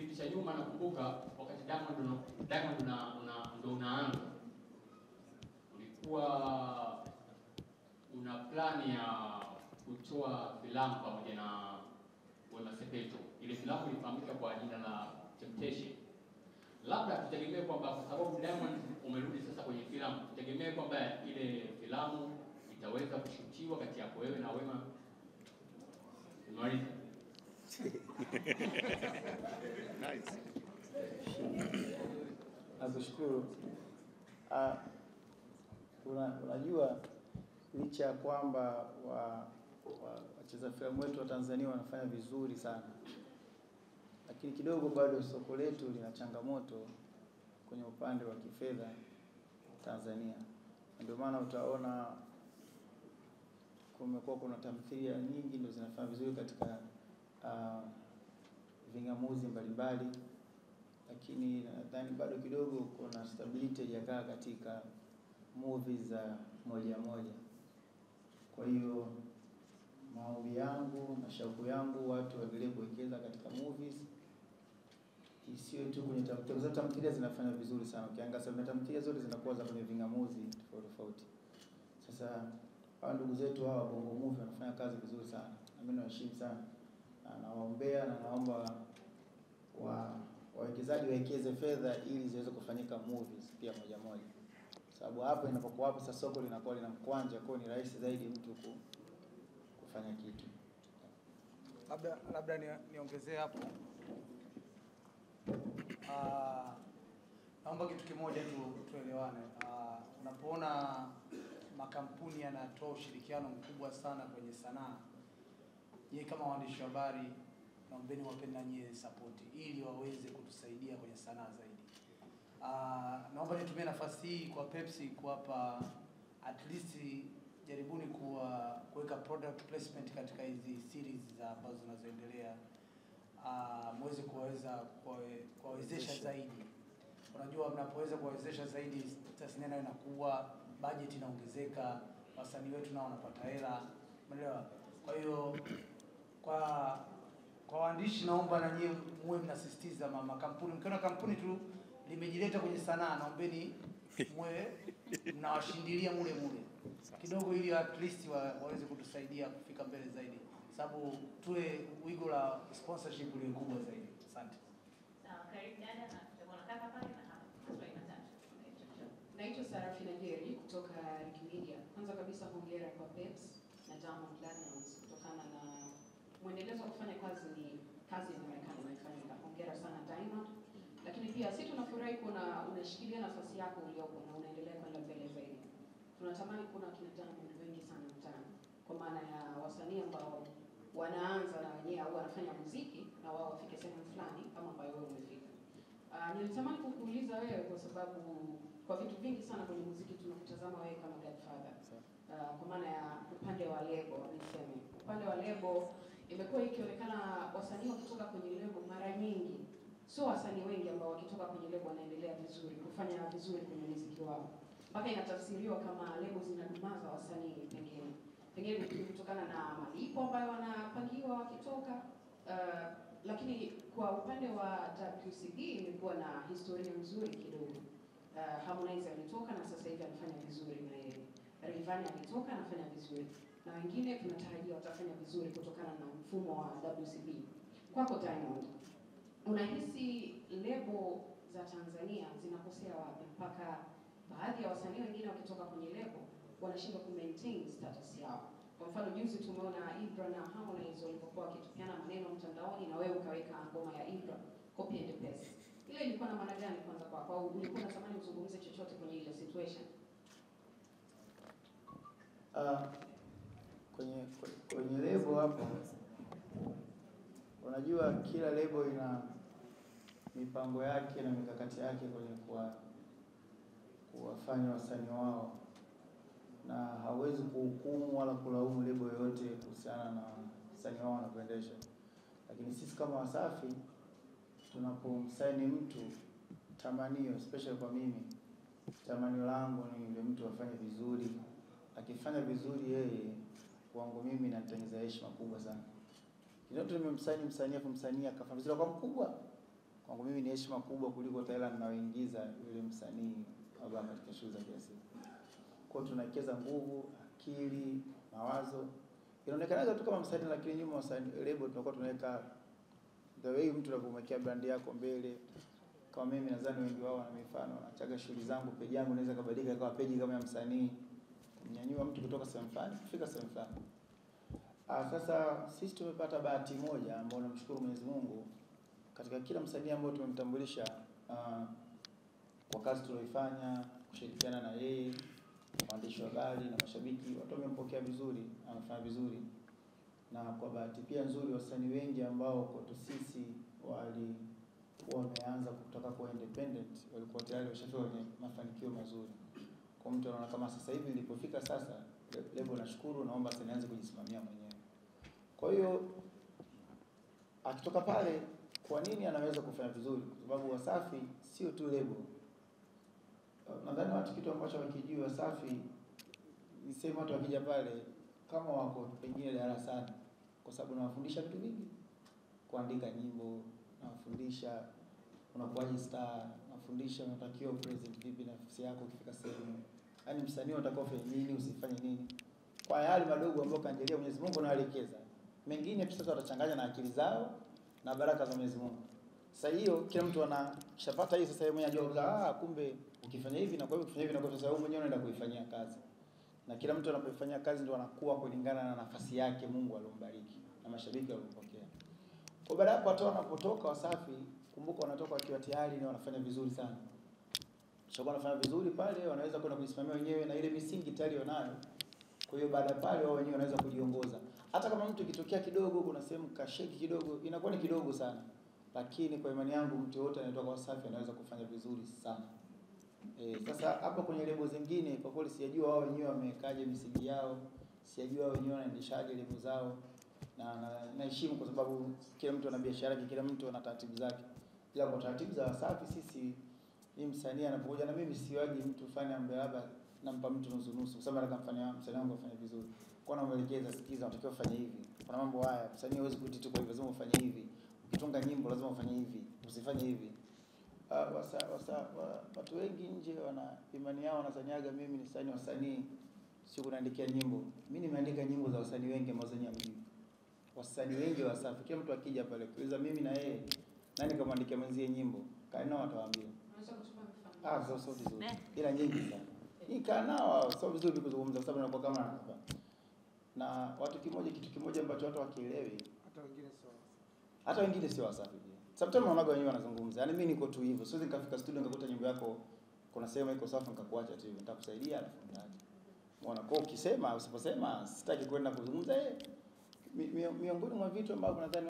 kipindi cha nyuma nakumbuka wakati Diamond ndo unaanza, ulikuwa una plani ya kutoa filamu pamoja na Wema Sepetu. Ile filamu ilifahamika kwa jina la Temptation. Labda tutegemee kwamba kwa sababu Diamond umerudi sasa kwenye filamu, tutegemee kwamba ile filamu itaweza kushutiwa kati yako wewe na Wema. Umaliza. Nice. Nakushukuru. Unajua licha ya kwamba wacheza filamu wetu wa Tanzania wanafanya vizuri sana, lakini kidogo bado soko letu lina changamoto kwenye upande wa kifedha Tanzania. Ndio maana utaona kumekuwa kuna tamthilia nyingi ndio zinafanya vizuri katika vingamuzi mbalimbali, lakini nadhani bado kidogo kuna stability haijakaa katika movies za moja moja. Kwa hiyo maombi yangu na shauku yangu watu waendelee kuwekeza katika movies, isiyo tu kwenye tamthilia. Tamthilia zinafanya vizuri sana, ukiangalia tamthilia zote zinakuwa za kwenye vingamuzi tofauti. Sasa hawa ndugu zetu hawa Bongo Movie wanafanya kazi vizuri sana, na mimi nawaheshimu sana na nawaombea na naomba wawekezaji wawekeze fedha ili ziweze kufanyika movies pia moja moja, sababu hapo inapokuwa hapo sasa soko linakuwa lina mkwanja, kwa ni rahisi zaidi mtu kufanya kitu. Labda niongezee hapo. Naomba kitu kimoja tuelewane. Unapoona makampuni yanatoa ushirikiano mkubwa sana kwenye sanaa, yeye kama waandishi wa habari naombeni wapenda nyie support ili waweze kutusaidia kwenye sanaa zaidi. Naomba nitumie nafasi hii kwa Pepsi kuwapa at least jaribuni kuweka product placement katika hizi series za ambazo zinazoendelea, muweze kuwawezesha zaidi. Unajua mnapoweza kuwawezesha zaidi tasnia nayo inakuwa, budget inaongezeka, wasanii wetu nao wanapata hela, umeelewa? Kwa hiyo kwa waandishi naomba na nyie muwe mnasisitiza makampuni, mkiona kampuni tu limejileta kwenye sanaa, naombeni muwe mnawashindilia mule kidogo, ili at least waweze kutusaidia kufika mbele zaidi, sababu tuwe wigo la sponsorship ile kubwa zaidi. Asante. Sawa, karibu dada, na tutaona kaka pale na hapa. Maswali matatu. Naitwa Sarafina Jerry kutoka Rick Media. Kwanza kabisa hongera kwa Peps na Diamond Platnumz kutokana na mwendelezo wa kufanya kazi, ni kazi inaonekana inafanyika. Hongera sana Diamond. Lakini pia sisi tunafurahi kuna unashikilia nafasi yako uliopo na unaendelea kwenda mbele zaidi. Tunatamani kuna kina Diamond wengi sana mtaani, kwa maana ya wasanii ambao wanaanza na wenyewe au wanafanya muziki na wao wafike sehemu fulani kama ambayo wewe umefika. Nilitamani kukuuliza wewe kwa sababu kwa vitu vingi sana kwenye muziki tunakutazama wewe kama godfather. Kwa maana ya upande wa lebo, niseme upande wa lebo imekuwa ikionekana wasanii wakitoka kwenye lebo mara nyingi sio wasanii wengi ambao wakitoka kwenye lebo wanaendelea vizuri kufanya vizuri kwenye muziki wao, mpaka inatafsiriwa kama lebo zinadumaza wasanii pengine kutokana na malipo ambayo wanapangiwa wakitoka. Lakini kwa upande wa WCB imekuwa na historia nzuri kidogo. Harmonize alitoka na sasa hivi anafanya vizuri, na yeye Rayvanny alitoka anafanya vizuri, na wengine tunatarajia watafanya vizuri kutokana na mfumo wa WCB. Kwako Diamond, unahisi lebo za Tanzania zinakosea wapi mpaka baadhi ya wasanii wengine wakitoka kwenye lebo wanashindwa ku maintain status yao? Kwa mfano juzi tumeona Ibra na Harmonize walipokuwa wakitupiana maneno mtandaoni, na wewe ukaweka ngoma ya Ibra copy and paste. Ile ilikuwa na maana gani kwanza kwako, au ulikuwa unatamani uzungumze chochote kwenye ile situation? Kwenye lebo hapo, unajua kila lebo ina mipango yake na mikakati yake kwenye kuwafanya wasanii wao, na hawezi kuhukumu wala kulaumu lebo yoyote kuhusiana na wasanii wao wanavyoendesha. Lakini sisi kama Wasafi tunapomsaini mtu, tamanio especially kwa mimi, tamanio langu ni yule mtu afanye vizuri. Akifanya vizuri yeye, kwangu mimi natengeneza heshima kubwa sana. Kile nimemsaini msanii afu msanii akafanya vizuri kwa mkubwa, kwangu mimi ni heshima kubwa kuliko hela ninayoingiza yule msanii labda katika shughuli za kila siku. Kwa hiyo tunawekeza nguvu, akili, mawazo. Inaonekana tu kama msanii, lakini nyuma wasanii lebo tunakuwa tunaweka the way mtu anapomwekea brand yako mbele. Kama mimi nadhani wengi wao wana mifano, wanachaga shughuli zangu, page yangu inaweza kubadilika ikawa page kama ya msanii, kumnyanyua mtu kutoka sehemu fulani kufika sehemu fulani. Sasa sisi tumepata bahati moja ambayo namshukuru Mwenyezi Mungu katika kila msanii ambaye tumemtambulisha kwa kazi tuliyofanya, kushirikiana na yeye, waandishi wa habari na mashabiki, watu wamempokea vizuri, amefanya vizuri. Na kwa bahati pia nzuri wasanii wengi ambao kwetu sisi walikuwa wameanza kutoka kwa independent walikuwa tayari washafika kwenye mafanikio mazuri. Kwa mtu anaona kama sasa hivi nilipofika sasa, lebo nashukuru, naomba sasa nianze kujisimamia mwenyewe. Kwa hiyo akitoka pale, kwa nini anaweza kufanya vizuri? Kwa sababu Wasafi sio tu lebo. Nadhani watu kitu ambacho wakijua Wasafi ni sema watu wakija pale kama wako pengine darasani, kwa sababu nawafundisha vitu vingi, kuandika nyimbo, nawafundisha unakuwaje star, nawafundisha unatakiwa present vipi na nafsi yako ukifika sehemu. Yaani msanii unatakiwa ufanye nini, usifanye nini. Kwa yale madogo ambayo kaangalia Mwenyezi Mungu anawaelekeza. Mengine tu sasa watachanganya na akili zao na baraka za Mwenyezi Mungu. Sasa hiyo kila mtu anashapata hii sasa, yeye mwenyewe anajua kumbe ukifanya hivi na kwa hiyo ukifanya hivi na kwa hiyo sasa wewe mwenyewe unaenda kuifanyia kazi. Na kila mtu anapofanyia kazi ndio anakuwa kulingana na nafasi yake Mungu alombariki na mashabiki walompokea. Kwa baada hapo watu wanapotoka Wasafi, kumbuka wanatoka wakiwa tayari na wanafanya vizuri sana. Kisha wanafanya vizuri pale, wanaweza kwenda kujisimamia wenyewe na ile misingi tayari wanayo. Kwa hiyo baada pale wao wenyewe wanaweza kujiongoza. Hata kama mtu kitokea kidogo, kuna sehemu kasheki kidogo, inakuwa ni kidogo sana. Lakini kwa imani yangu mtu yote anayetoka Wasafi anaweza kufanya vizuri sana. Sasa hapo kwenye lebo zingine kwa kweli sijajua wao wenyewe wamekaje misingi yao, sijajua wao wenyewe wanaendeshaje lebo zao, na naheshimu kwa sababu kila mtu ana biashara yake, kila mtu ana taratibu zake. Ila kwa taratibu za Wasafi sisi ni msanii anapokuja na mimi siwaji mtu fanya ambaye labda nampa mtu nusu nusu, kwa sababu nataka mfanye msanii wangu afanye vizuri. Kwa na mwelekeza, sikiza, unatakiwa ufanye hivi. Kuna mambo haya msanii hawezi kuititu, kwa hivyo lazima ufanye hivi. Ukitunga nyimbo lazima ufanye hivi, usifanye hivi. Watu wengi nje wana imani yao, wanazaniaga mimi ni wasanii sio kuandikia nyimbo. Mimi nimeandika nyimbo za wasanii wengi ambao zani mjini. Wasanii wengi wa Wasafi, kila mtu akija pale kuuliza mimi na yeye nani kamwandikia mwenzie nyimbo, kaina watawaambia. Unaweza kuchukua mfano? Sio vizuri. Ila nyingi sana. Nika nao sio vizuri kuzungumza kwa sababu inakuwa kama hapa. Na watu kitu kimoja ambacho watu wakielewi, hata wengine sio Wasafi pia. Sometimes wanaga wenyewe wanazungumza. Yaani mimi niko tu hivyo. Siwezi nikafika studio nikakuta nyimbo yako kuna sehemu iko safi nikakuacha tu hivyo. Nitakusaidia alafu ndani. Umeona, kwa ukisema usiposema sitaki kwenda kuzungumza. Miongoni mwa vitu ambavyo nadhani